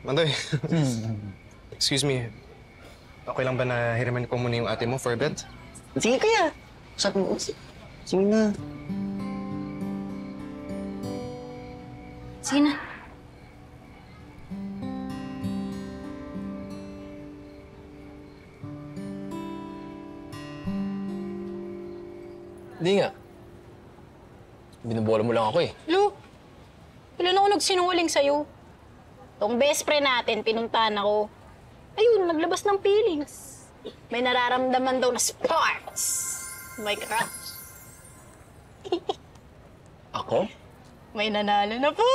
Mandoy, excuse me. Okay lang ba na hiraman ko muna yung ate mo for a bit? Sige, kuya. Sabi mo, sige na. Sige na. Hindi nga. Binubola mo lang ako eh. Lu, ilan ako nagsinungaling sa'yo? Tong best friend natin, pinuntahan ako. Ayun, naglabas ng feelings. May nararamdaman daw na sparks. May crush. Ako? May nanalo na po!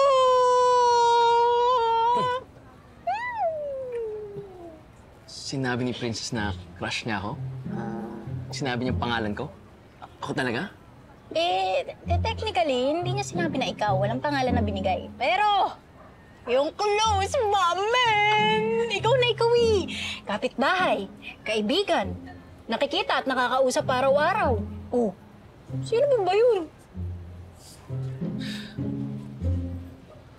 Sinabi ni Princess na crush niya ako? Sinabi niya pangalan ko? Ako talaga? Technically, hindi niya sinabi na ikaw. Walang pangalan na binigay. Pero, yung close mamen! Ikaw na ikaw eh! Kapitbahay, kaibigan, nakikita at nakakausap araw-araw. Oh, sino ba yun?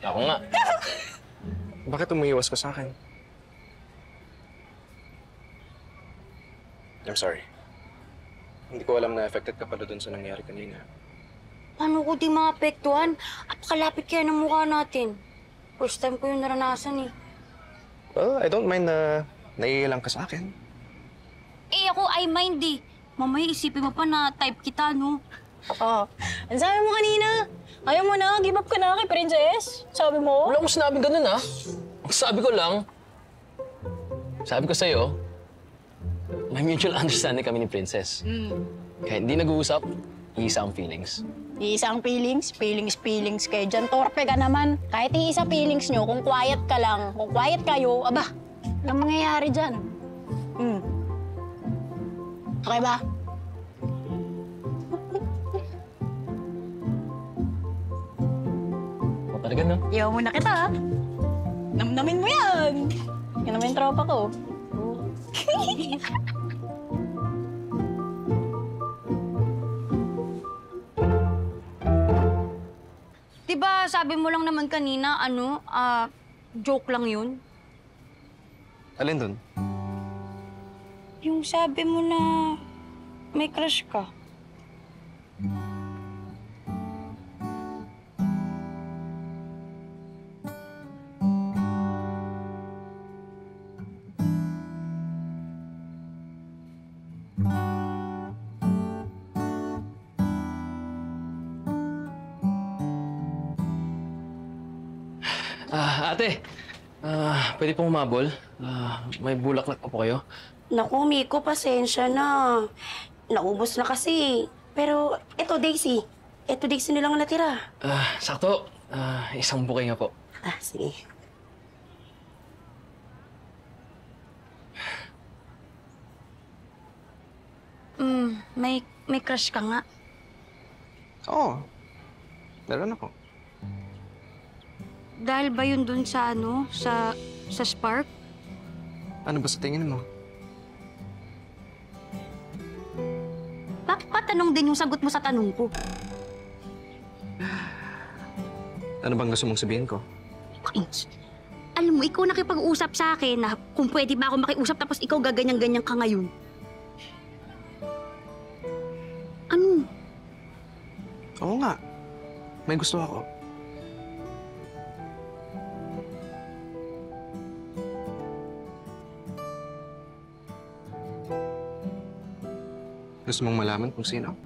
Ako nga. Bakit umiiwas ka sa akin? I'm sorry. Hindi ko alam na affected ka pala dun sa nangyari kanina. Paano ko di maapektuhan? At kalapit kaya ng mukha natin. First time ko yung naranasan eh. Well, I don't mind na naiilang ka sa akin. Eh ako, I mind eh. Mamaya isipin mo pa na type kita, no? Oh, ang sabi mo kanina, ayaw mo na, give up ka na kay Princess. Sabi mo? Wala akong sinabing ganun ah. Ang sabi ko lang, sabi ko sa'yo, may mutual understanding kami ni Princess. Kaya hindi nag-uusap, iisa ang feelings. Iisang feelings, feelings kayo dyan. Torpe ka naman. Kahit iisa feelings nyo, kung quiet ka lang, kung quiet kayo, aba, anong mangyayari dyan? Okay ba? O talaga no? Iyaw mo na kita, ha? Namnamin mo yan. Yan naman yung tropa ko. Diba sabi mo lang naman kanina, joke lang yun? Alin dun? Yung sabi mo na may crush ka. Ate, pwede pong umabol? May bulaklak pa po kayo? Naku, Miko, pasensya na. Naubos na kasi. Pero eto, Daisy. Eto, Daisy na lang ang natira. Sakto. Isang bouquet nga po. Sige. May crush ka nga. Oo. Meron ako. Dahil ba yun dun sa sa Spark? Ano ba sa tingin mo? Bakit pa tanong din yung sagot mo sa tanong ko? Ano bang gusto mong sabihin ko? Alam mo, ikaw nakipag-usap sa akin na kung pwede ba ako makiusap tapos ikaw gaganyan-ganyan ka ngayon. Ano? Oo nga. May gusto ako. Gusto mong malaman kung sino?